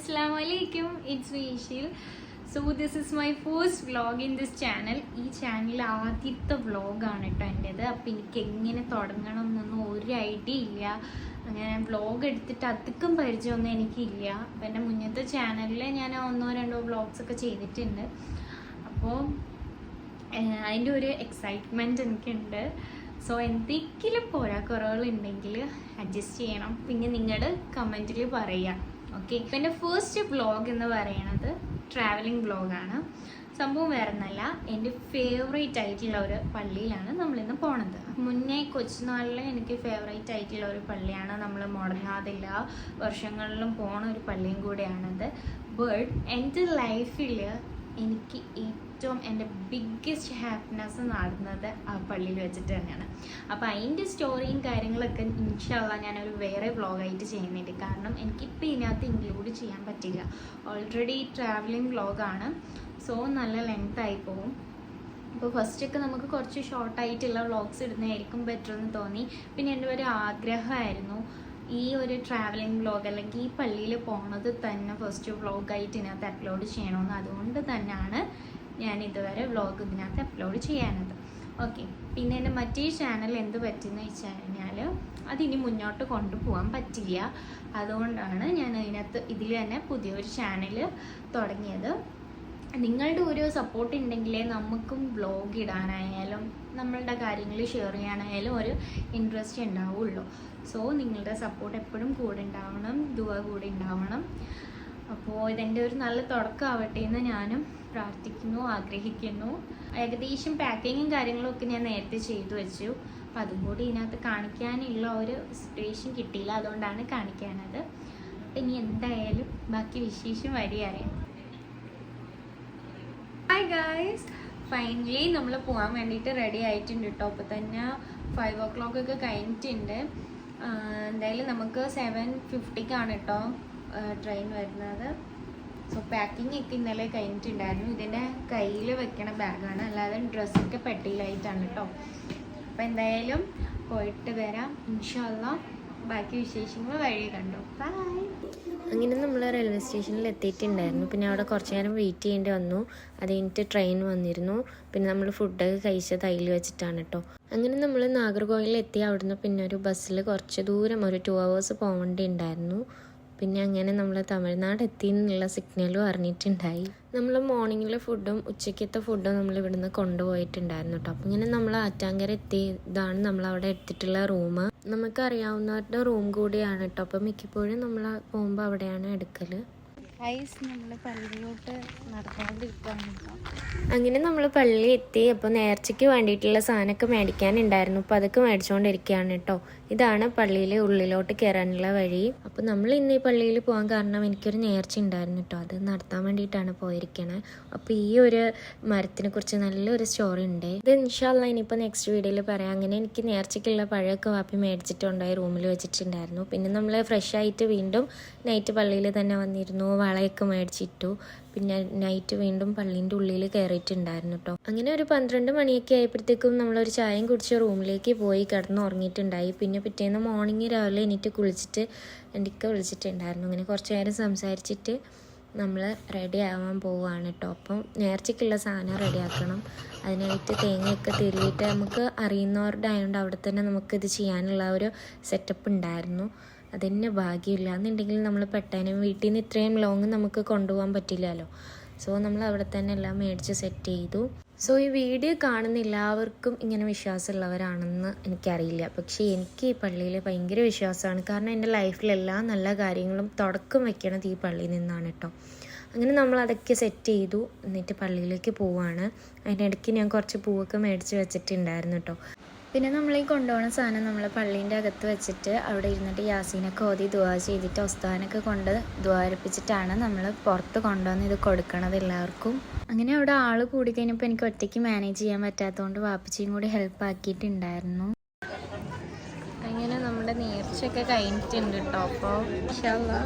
Assalamualaikum, it's Vishil. So this is my first vlog in this channel. ഈ channel ആദ്യത്തെ വ്ളോഗാണ് കേട്ടോ എൻ്റേത്. അപ്പോൾ എനിക്ക് എങ്ങനെ തുടങ്ങണം എന്നൊന്നും ഒരു ഐഡിയ ഇല്ല. അങ്ങനെ വ്ളോഗ് എടുത്തിട്ട് അധികം പരിചയമൊന്നും എനിക്കില്ല. അപ്പോൾ എൻ്റെ മുന്നത്തെ ചാനലിൽ ഞാൻ 1-2 വ്ളോഗ്സ് ഒക്കെ ചെയ്തിട്ടുണ്ട്. അപ്പോൾ അതിൻ്റെ ഒരു എക്സൈറ്റ്മെൻറ്റ് എനിക്കുണ്ട്. സോ എന്തെങ്കിലും പോരാക്കുറവുകളുണ്ടെങ്കിൽ അഡ്ജസ്റ്റ് ചെയ്യണം. പിന്നെ നിങ്ങൾ കമൻറ്റിൽ പറയുക. ഓക്കെ, ഇപ്പം എൻ്റെ ഫസ്റ്റ് വ്ളോഗ് എന്ന് പറയുന്നത് ട്രാവലിംഗ് വ്ളോഗാണ്. സംഭവം വേറെ ഒന്നല്ല, എൻ്റെ ഫേവറേറ്റ് ആയിട്ടുള്ള ഒരു പള്ളിയിലാണ് നമ്മളിന്ന് പോണത്. മുന്നേ കൊച്ചുനാളിൽ എനിക്ക് ഫേവറേറ്റ് ആയിട്ടുള്ള ഒരു പള്ളിയാണ്. നമ്മൾ മുടങ്ങാതില്ല വർഷങ്ങളിലും പോണ ഒരു പള്ളിയും കൂടെയാണത്. ബട്ട് എൻ്റെ ലൈഫിൽ എനിക്ക് ഏറ്റവും എൻ്റെ ബിഗ്ഗസ്റ്റ് ഹാപ്പിനെസ് നടന്നത് ആ പള്ളിയിൽ വെച്ചിട്ട് തന്നെയാണ്. അപ്പോൾ അതിൻ്റെ സ്റ്റോറിയും കാര്യങ്ങളൊക്കെ ഇൻഷാല്ലാ ഞാനൊരു വേറെ വ്ളോഗായിട്ട് ചെയ്യുന്നുണ്ട്. കാരണം എനിക്കിപ്പോൾ ഇതിനകത്ത് ഇൻക്ലൂഡ് ചെയ്യാൻ പറ്റില്ല. ഓൾറെഡി ട്രാവലിംഗ് വ്ളോഗാണ്, സോ നല്ല ലെങ്ത് ആയി പോകും. അപ്പോൾ ഫസ്റ്റൊക്കെ നമുക്ക് കുറച്ച് ഷോർട്ടായിട്ടുള്ള വ്ളോഗ്സ് ഇടുന്നതായിരിക്കും ബെറ്റർ എന്ന് തോന്നി. പിന്നെ എൻ്റെ ഒരു ആഗ്രഹമായിരുന്നു ഈ ഒരു ട്രാവലിംഗ് വ്ളോഗ് അല്ലെങ്കിൽ ഈ പള്ളിയിൽ പോണത് തന്നെ ഫസ്റ്റ് വ്ളോഗായിട്ട് ഇതിനകത്ത് അപ്ലോഡ് ചെയ്യണമെന്ന്. അതുകൊണ്ട് തന്നെയാണ് ഞാൻ ഇതുവരെ വ്ളോഗ് ഇതിനകത്ത് അപ്ലോഡ് ചെയ്യാനത്. ഓക്കെ, പിന്നെ എൻ്റെ മറ്റേ ചാനൽ എന്ത് പറ്റുമെന്ന് വെച്ച് കഴിഞ്ഞാൽ അതിനി മുന്നോട്ട് കൊണ്ടുപോകാൻ പറ്റില്ല. അതുകൊണ്ടാണ് ഞാൻ ഇതിൽ തന്നെ പുതിയൊരു ചാനൽ തുടങ്ങിയത്. നിങ്ങളുടെ ഒരു സപ്പോർട്ട് ഉണ്ടെങ്കിലേ നമുക്കും വ്ളോഗ് ഇടാനായാലും നമ്മളുടെ കാര്യങ്ങൾ ഷെയർ ചെയ്യാനായാലും ഒരു ഇൻട്രസ്റ്റ് ഉണ്ടാവുള്ളൂ. സോ നിങ്ങളുടെ സപ്പോർട്ട് എപ്പോഴും കൂടെ ഉണ്ടാവണം, ദുആ കൂടെ ഉണ്ടാവണം. അപ്പോൾ ഇതെൻ്റെ ഒരു നല്ല തുടക്കമാവട്ടെ എന്ന് ഞാനും പ്രാർത്ഥിക്കുന്നു, ആഗ്രഹിക്കുന്നു. ഏകദേശം പാക്കിങ്ങും കാര്യങ്ങളും ഒക്കെ ഞാൻ നേരത്തെ ചെയ്തു വെച്ചു. അപ്പോൾ അതും കൂടി ഇതിനകത്ത് കാണിക്കാനുള്ള ഒരു സിറ്റുവേഷൻ കിട്ടിയില്ല, അതുകൊണ്ടാണ് കാണിക്കാനത്. അപ്പം ഇനി എന്തായാലും ബാക്കി വിശേഷം വഴി അറിയാം. ഹായ് ഗായ്സ്, ഫൈനലി നമ്മൾ പോകാൻ വേണ്ടിയിട്ട് റെഡി ആയിട്ടുണ്ട് കേട്ടോ. അപ്പോൾ തന്നെ 5 o'clock ഒക്കെ കഴിഞ്ഞിട്ടുണ്ട്. എന്തായാലും നമുക്ക് 7:50 കേട്ടോ ട്രെയിൻ വരുന്നത്. സോ പാക്കിംഗ് ഒക്കെ ഇന്നലെ കഴിഞ്ഞിട്ടുണ്ടായിരുന്നു. ഇതിൻ്റെ കയ്യിൽ വെക്കണ ബാഗാണ്, അല്ലാതെ ഡ്രസ്സൊക്കെ പെട്ടിയിലായിട്ടാണ് കേട്ടോ. അപ്പോൾ എന്തായാലും പോയിട്ട് വരാം ഇൻഷാല്ലാ. ബാക്കി വിശേഷങ്ങൾ വഴി കണ്ടു. ബൈ. അങ്ങനെ നമ്മൾ റെയിൽവേ സ്റ്റേഷനിൽ എത്തിയിട്ടുണ്ടായിരുന്നു. പിന്നെ അവിടെ കുറച്ച് നേരം വെയിറ്റ് ചെയ്യേണ്ടി വന്നു. അത് കഴിഞ്ഞിട്ട് ട്രെയിൻ വന്നിരുന്നു. പിന്നെ നമ്മൾ ഫുഡൊക്കെ കഴിച്ചത് അതിൽ വെച്ചിട്ടാണ് കേട്ടോ. അങ്ങനെ നമ്മൾ നാഗർകോവിലിൽ എത്തി. അവിടുന്ന് പിന്നെ ഒരു ബസ്സിൽ കുറച്ച് ദൂരം ഒരു 2 hours പോകേണ്ടി ഉണ്ടായിരുന്നു. പിന്നെ അങ്ങനെ നമ്മൾ തമിഴ്നാട് എത്തി എന്നുള്ള സിഗ്നലും അറിഞ്ഞിട്ടുണ്ടായി. നമ്മൾ മോർണിംഗിൽ ഫുഡും ഉച്ചയ്ക്കത്തെ ഫുഡും നമ്മൾ ഇവിടുന്ന് കൊണ്ടുപോയിട്ടുണ്ടായിരുന്നു കേട്ടോ. അപ്പം ഇങ്ങനെ നമ്മൾ ആറ്റാങ്കര എത്തി. ഇതാണ് നമ്മൾ അവിടെ എടുത്തിട്ടുള്ള റൂം. നമുക്കറിയാവുന്നവരുടെ റൂം കൂടിയാണ് കേട്ടോ. അപ്പം മിക്കപ്പോഴും നമ്മൾ പോകുമ്പോൾ അവിടെയാണ് എടുക്കൽ. നമ്മൾ പള്ളിയിലോട്ട് നടന്നുകൊണ്ടിരിക്കുകയാണ്. അങ്ങനെ നമ്മൾ പള്ളി എത്തി. അപ്പോൾ നേർച്ചയ്ക്ക് വേണ്ടിയിട്ടുള്ള സാധനമൊക്കെ മേടിക്കാനുണ്ടായിരുന്നു. അപ്പോൾ അതൊക്കെ മേടിച്ചുകൊണ്ടിരിക്കുകയാണ് കേട്ടോ. ഇതാണ് പള്ളിയിലെ ഉള്ളിലോട്ട് കയറാനുള്ള വഴി. അപ്പോൾ നമ്മൾ ഇന്ന് ഈ പള്ളിയിൽ പോകാൻ കാരണം എനിക്കൊരു നേർച്ച ഉണ്ടായിരുന്നു കേട്ടോ. അത് നടത്താൻ വേണ്ടിയിട്ടാണ് പോയിരിക്കണത്. അപ്പോൾ ഈ ഒരു മരത്തിനെ കുറിച്ച് നല്ലൊരു സ്റ്റോറി ഉണ്ട്. ഇത് ഇൻഷാല്ലാ ഇനിയിപ്പോൾ നെക്സ്റ്റ് വീഡിയോയിൽ പറയാം. അങ്ങനെ എനിക്ക് നേർച്ചയ്ക്കുള്ള പഴമൊക്കെ വാപ്പി മേടിച്ചിട്ടുണ്ടായി, റൂമിൽ വെച്ചിട്ടുണ്ടായിരുന്നു. പിന്നെ നമ്മൾ ഫ്രഷ് ആയിട്ട് വീണ്ടും നൈറ്റ് പള്ളിയിൽ തന്നെ വന്നിരുന്നു. വളയൊക്കെ മേടിച്ചിട്ടു. പിന്നെ നൈറ്റ് വീണ്ടും പള്ളീൻ്റെ ഉള്ളിൽ കയറിയിട്ടുണ്ടായിരുന്നു കേട്ടോ. അങ്ങനെ ഒരു 12 മണിയൊക്കെ ആയപ്പോഴത്തേക്കും നമ്മളൊരു ചായയും കുടിച്ച് റൂമിലേക്ക് പോയി കിടന്ന് ഉറങ്ങിയിട്ടുണ്ടായി. പിന്നെ പിറ്റേന്ന് മോർണിംഗ് രാവിലെ എണീറ്റ് കുളിച്ചിട്ട് എൻ്റെ ഇക്ക വിളിച്ചിട്ടുണ്ടായിരുന്നു. അങ്ങനെ കുറച്ച് നേരം സംസാരിച്ചിട്ട് നമ്മൾ റെഡി ആവാൻ പോവുകയാണ് കേട്ടോ. അപ്പം നേർച്ചയ്ക്കുള്ള സാധനം റെഡിയാക്കണം. അതിനായിട്ട് തേങ്ങയൊക്കെ തിരിയിട്ട് നമുക്ക് അറിയുന്നവരുടെ ആയതുകൊണ്ട് അവിടെ തന്നെ നമുക്കിത് ചെയ്യാനുള്ള ഒരു സെറ്റപ്പ് ഉണ്ടായിരുന്നു. അതെന്നെ ഭാഗ്യമില്ല എന്നുണ്ടെങ്കിൽ നമ്മൾ പെട്ടെന്ന് വീട്ടിൽ നിന്ന് ഇത്രയും ലോങ് നമുക്ക് കൊണ്ടുപോകാൻ പറ്റില്ലല്ലോ. സോ നമ്മൾ അവിടെ തന്നെ എല്ലാം മേടിച്ച് സെറ്റ് ചെയ്തു. സോ ഈ വീഡിയോ കാണുന്ന എല്ലാവർക്കും ഇങ്ങനെ വിശ്വാസമുള്ളവരാണെന്ന് എനിക്കറിയില്ല. പക്ഷേ എനിക്ക് ഈ പള്ളിയിൽ ഭയങ്കര വിശ്വാസമാണ്. കാരണം എൻ്റെ ലൈഫിലെല്ലാ നല്ല കാര്യങ്ങളും തുടക്കം വെക്കണത് ഈ പള്ളിയിൽ നിന്നാണ് കേട്ടോ. അങ്ങനെ നമ്മൾ അതൊക്കെ സെറ്റ് ചെയ്തു. എന്നിട്ട് പള്ളിയിലേക്ക് പോവാണ്. അതിനിടയ്ക്ക് ഞാൻ കുറച്ച് പൂവൊക്കെ മേടിച്ച് വെച്ചിട്ടുണ്ടായിരുന്നു കേട്ടോ. പിന്നെ നമ്മളീ കൊണ്ടുപോകുന്ന സാധനം നമ്മൾ പള്ളീൻ്റെ അകത്ത് വെച്ചിട്ട് അവിടെ ഇരുന്നിട്ട് യാസീനൊക്കെ ഓതി ദുആ ചെയ്തിട്ട് ഉസ്താദിനൊക്കെ കൊണ്ട് ദുആ അർപ്പിച്ചിട്ടാണ് നമ്മൾ പുറത്ത് കൊണ്ടുവന്ന് ഇത് കൊടുക്കണത് എല്ലാവർക്കും. അങ്ങനെ അവിടെ ആൾ കൂടിക്കഴിഞ്ഞപ്പോൾ എനിക്ക് ഒറ്റയ്ക്ക് മാനേജ് ചെയ്യാൻ പറ്റാത്തതുകൊണ്ട് വാപ്പച്ചിയും കൂടി ഹെൽപ്പ് ആക്കിയിട്ടുണ്ടായിരുന്നു. അങ്ങനെ നമ്മുടെ നേർച്ചയൊക്കെ കഴിഞ്ഞിട്ടുണ്ട് കേട്ടോ. അപ്പോൾ ഇൻഷാല്ലാ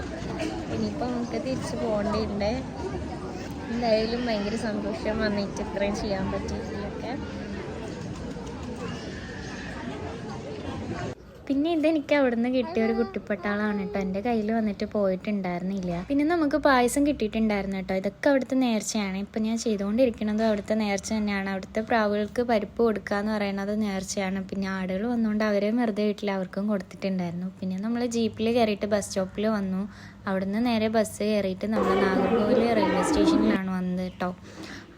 ഇനിയിപ്പോൾ നമുക്ക് തിരിച്ച് പോകേണ്ടിയുണ്ട്. എന്തായാലും ഭയങ്കര സന്തോഷം വന്നിട്ട് ഇത്രയും ചെയ്യാൻ പറ്റിയിട്ടൊക്കെ. പിന്നെ ഇതെനിക്ക് അവിടുന്ന് കിട്ടിയ ഒരു കുട്ടിപ്പട്ടാളാണ് കേട്ടോ. എൻ്റെ കയ്യിൽ വന്നിട്ട് പോയിട്ടുണ്ടായിരുന്നില്ല. പിന്നെ നമുക്ക് പായസം കിട്ടിയിട്ടുണ്ടായിരുന്നു കേട്ടോ. ഇതൊക്കെ അവിടുത്തെ നേർച്ചയാണ്. ഇപ്പം ഞാൻ ചെയ്തുകൊണ്ടിരിക്കുന്നത് അവിടുത്തെ നേർച്ച തന്നെയാണ്. അവിടുത്തെ പ്രാവുകൾക്ക് പരിപ്പ് കൊടുക്കുക എന്ന് പറയുന്നത് നേർച്ചയാണ്. പിന്നെ ആടുകൾ വന്നുകൊണ്ട് അവരെ വെറുതെ വീട്ടിൽ അവർക്കും കൊടുത്തിട്ടുണ്ടായിരുന്നു. പിന്നെ നമ്മൾ ജീപ്പിൽ കയറിയിട്ട് ബസ് സ്റ്റോപ്പിൽ വന്നു. അവിടുന്ന് നേരെ ബസ് കയറിയിട്ട് നമ്മൾ നാഗർകോവിൽ റെയിൽവേ സ്റ്റേഷനിലാണ് വന്നത് കേട്ടോ.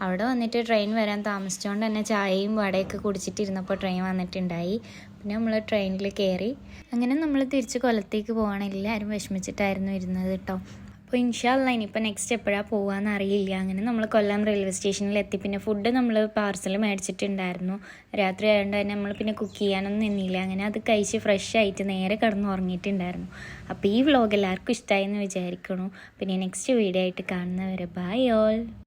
അവിടെ വന്നിട്ട് ട്രെയിൻ വരാൻ താമസിച്ചുകൊണ്ട് തന്നെ ചായയും വടയൊക്കെ കുടിച്ചിട്ടിരുന്നപ്പോൾ ട്രെയിൻ വന്നിട്ടുണ്ടായി. പിന്നെ നമ്മൾ ട്രെയിനിൽ കയറി അങ്ങനെ നമ്മൾ തിരിച്ച് കൊല്ലത്തേക്ക് പോവുകയാണ്. എല്ലാവരും വിഷമിച്ചിട്ടായിരുന്നു ഇരുന്നത് കേട്ടോ. അപ്പോൾ ഇൻഷാല്ല ഇനിയിപ്പോൾ നെക്സ്റ്റ് എപ്പോഴാണ് പോകാമെന്ന് അറിയില്ല. അങ്ങനെ നമ്മൾ കൊല്ലം റെയിൽവേ സ്റ്റേഷനിൽ എത്തി. പിന്നെ ഫുഡ് നമ്മൾ പാർസൽ മേടിച്ചിട്ടുണ്ടായിരുന്നു. രാത്രി ആയതുകൊണ്ട് തന്നെ നമ്മൾ പിന്നെ കുക്ക് ചെയ്യാനൊന്നും നിന്നില്ല. അങ്ങനെ അത് കഴിച്ച് ഫ്രഷ് ആയിട്ട് നേരെ കിടന്ന് ഉറങ്ങിയിട്ടുണ്ടായിരുന്നു. അപ്പോൾ ഈ വ്ലോഗ് എല്ലാവർക്കും ഇഷ്ടമായി എന്ന് വിചാരിക്കണു. പിന്നെ നെക്സ്റ്റ് വീഡിയോ ആയിട്ട് കാണുന്നവരെ ബൈ ഓൾ.